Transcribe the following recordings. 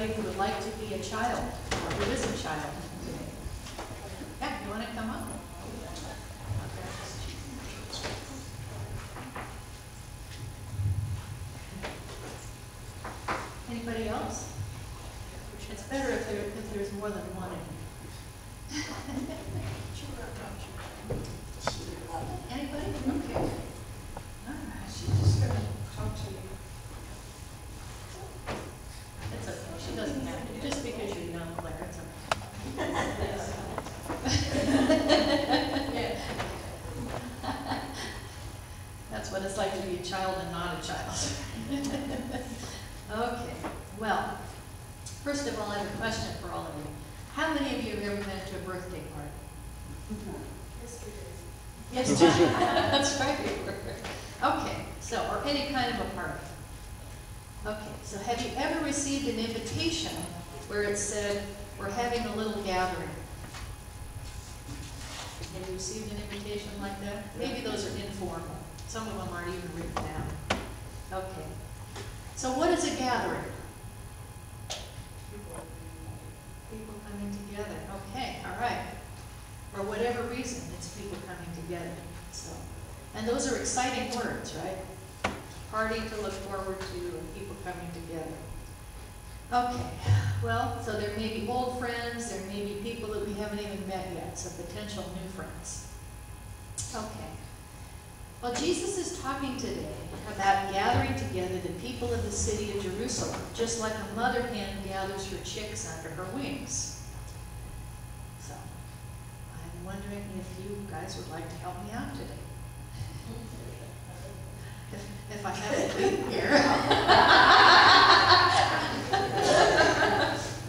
anybody who would like to be a child, or who is a child today? Yeah, you want to come up? Anybody else? It's better if there's more than one of you. Anybody? Okay. All right. She's just going to talk to you. It's okay. She doesn't have to. Just because you're young, Claire, it's okay. Yeah. That's what it's like to be a child and not a child. Okay. Well, first of all, I have a question for all of you. How many of you have ever been to a birthday party? Yesterday. That's right. Okay. So, or any kind of a party. Okay. So, have you ever received an invitation where it said, "We're having a little gathering"? Have you received an invitation like that? Maybe those are informal. Some of them aren't even written down. Okay. So what is a gathering? People coming together. Okay, all right. For whatever reason, it's people coming together. So, and those are exciting words, right? Party to look forward to, and people coming together. Okay, well, so there may be old friends, there may be people that we haven't even met yet, so potential new friends. Okay. Well, Jesus is talking today about gathering together the people of the city of Jerusalem, just like a mother hen gathers her chicks under her wings. So, I'm wondering if you guys would like to help me out today. If I have a lead here.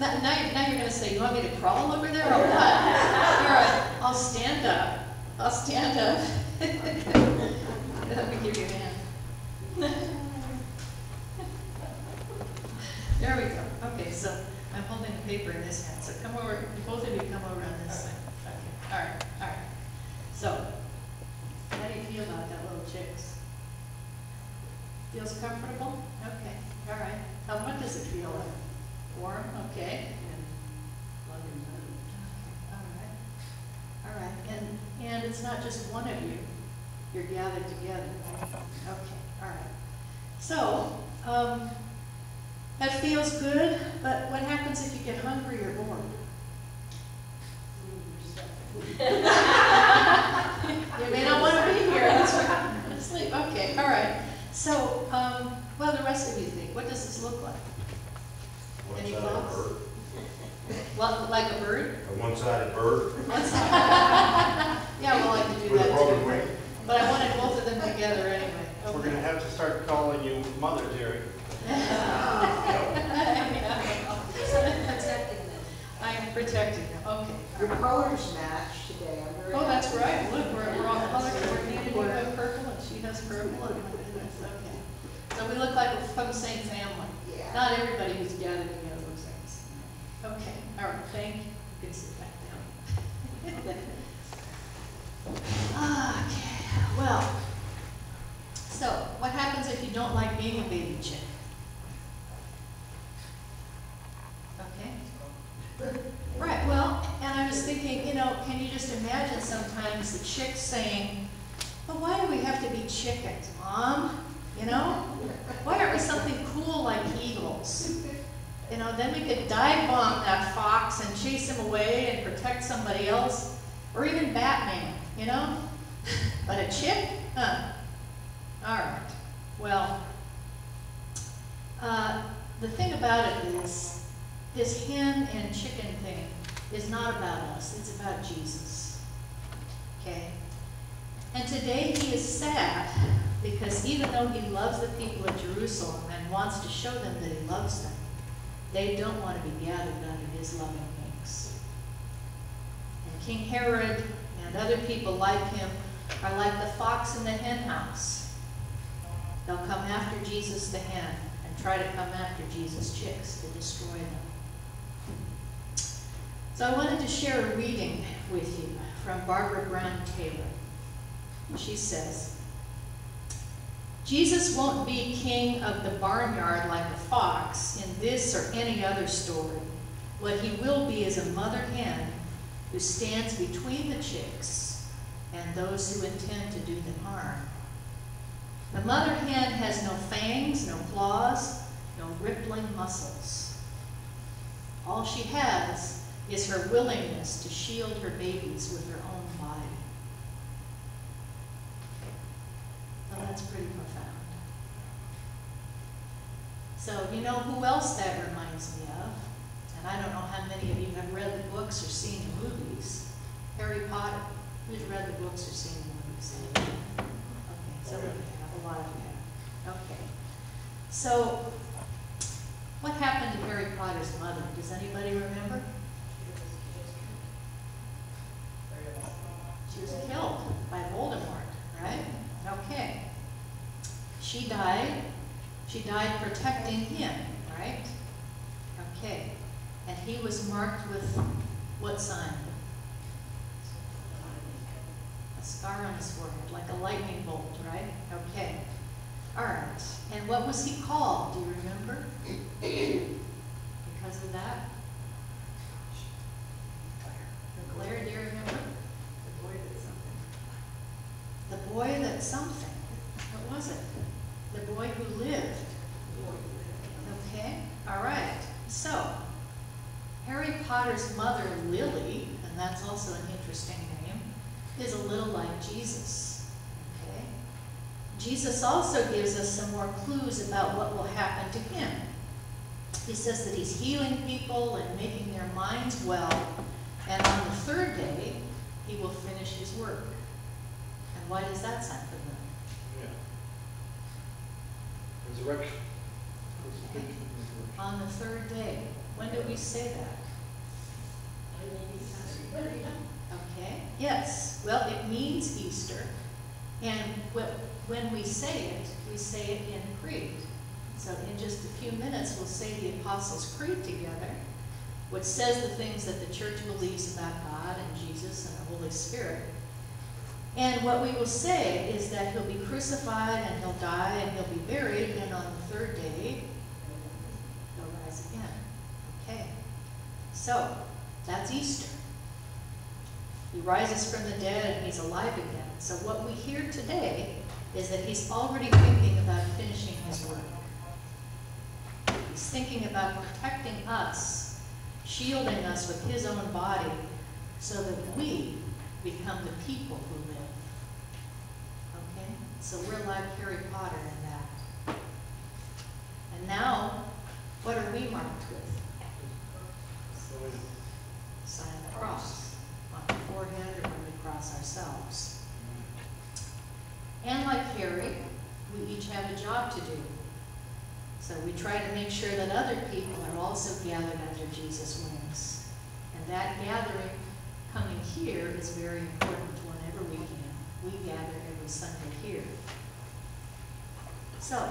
now you're going to say, you want me to crawl over there or what? All right, I'll stand up. I'll stand up. Let me give you a hand. There we go. Okay, so I'm holding a paper in this hand. So come over, both of you come over on this side. Okay, all right, all right. So, how do you feel about that, little chicks? Feels comfortable? Okay, all right. Now, what does it feel like? Warm? Okay. All right, and it's not just one of you. You're gathered together. Okay, all right. So, that feels good, but what happens if you get hungry or bored? You may not want to be here. That's right. Sleep. Okay, all right. So, well, the rest of you think, what does this look like? Any thoughts? Well, like a bird? A one-sided bird. Yeah, well, I can do With a that broken too. wing. But I wanted both of them together anyway. Okay. We're going to have to start calling you Mother, Jeri. I am protecting them. Okay. Your colors match today. I'm very Oh, that's happy. right. Look, we're all color coordinated. You have purple and she has purple. And okay. So we look like we're from the same family. Yeah. Not everybody who's gathered together looks like the same. Okay. All right. Thank you. You can sit back down. Okay. Well, so what happens if you don't like being a baby chick? Okay. Right, well, and I was thinking, you know, can you just imagine sometimes the chicks saying, well, why do we have to be chickens, Mom? You know? Why aren't we something cool like eagles? You know, then we could dive bomb that fox and chase him away and protect somebody else, or even Batman, you know? But a chick? Huh. All right. Well, the thing about it is, this hen and chicken thing is not about us. It's about Jesus. Okay? And today he is sad because even though he loves the people of Jerusalem and wants to show them that he loves them, they don't want to be gathered under his loving wings. And King Herod and other people like him are like the fox in the hen house. They'll come after Jesus the hen and try to come after Jesus' chicks to destroy them. So I wanted to share a reading with you from Barbara Brown Taylor. She says, Jesus won't be king of the barnyard like a fox in this or any other story. What he will be is a mother hen who stands between the chicks and those who intend to do them harm. The mother hen has no fangs, no claws, no rippling muscles. All she has is her willingness to shield her babies with her own body. Well, that's pretty profound. So, you know who else that reminds me of? And I don't know how many of you have read the books or seen the movies. Harry Potter. Who's read the books or seen the movies? Okay, so we have a lot of you have. Okay. So, what happened to Harry Potter's mother? Does anybody remember? She was killed by Voldemort, right? Okay. She died. She died protecting him, right? Okay. And he was marked with what sign? A scar on his forehead, like a lightning bolt, right? Okay. All right. And what was he called? Do you remember? Because of that? The glare, do you remember? The boy that something. What was it? The boy who lived. Okay. All right. So, Harry Potter's mother, Lily, and that's also an interesting name, is a little like Jesus. Okay? Jesus also gives us some more clues about what will happen to him. He says that he's healing people and making their minds well, and on the third day, he will finish his work. And why does that sound familiar? Yeah. Resurrection. On the third day. When do we say that? Okay, yes. Well, it means Easter. And when we say it in Creed. So in just a few minutes, we'll say the Apostles' Creed together, which says the things that the church believes about God and Jesus and the Holy Spirit. And what we will say is that he'll be crucified and he'll die and he'll be buried, and on the third day, he'll rise again. Okay. So, that's Easter. He rises from the dead and he's alive again. So what we hear today is that he's already thinking about finishing his work. He's thinking about protecting us, shielding us with his own body, so that we become the people who live. Okay? So we're like Harry Potter in that. And now, what are we marked with? Sign of the cross on the forehead or when we cross ourselves. And like Harry, we each have a job to do. So we try to make sure that other people are also gathered under Jesus' wings. And that gathering coming here is very important whenever we can. We gather every Sunday here. So,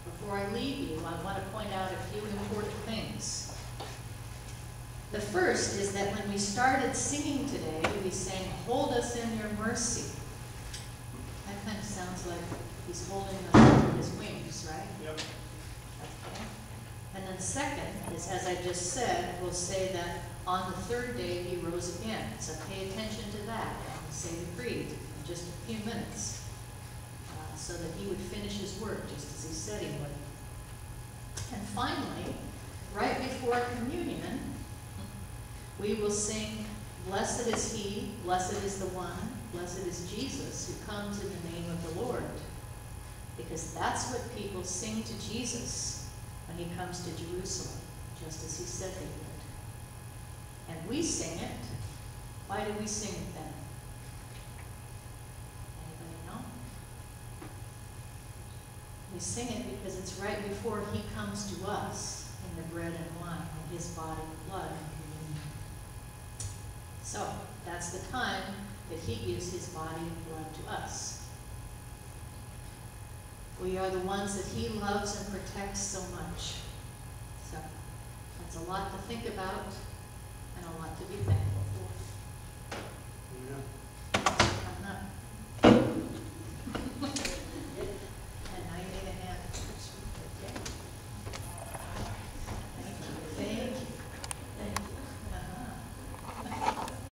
before I leave you, I want to point out a few important things. The first is that when we started singing today, we sang, "Hold us in your mercy." That kind of sounds like he's holding us under his wings, right? Yep. Okay. And then second is, as I just said, we'll say that on the third day he rose again. So pay attention to that. And say the creed in just a few minutes, so that he would finish his work just as he said he would. And finally, right before communion, we will sing, "Blessed is he, blessed is the one, blessed is Jesus who comes in the name of the Lord." Because that's what people sing to Jesus when he comes to Jerusalem, just as he said they would. And we sing it. Why do we sing it then? Anybody know? We sing it because it's right before he comes to us in the bread and wine, in his body and blood. So, that's the time that he gives his body and blood to us. We are the ones that he loves and protects so much. So, that's a lot to think about and a lot to be thankful for. Yeah.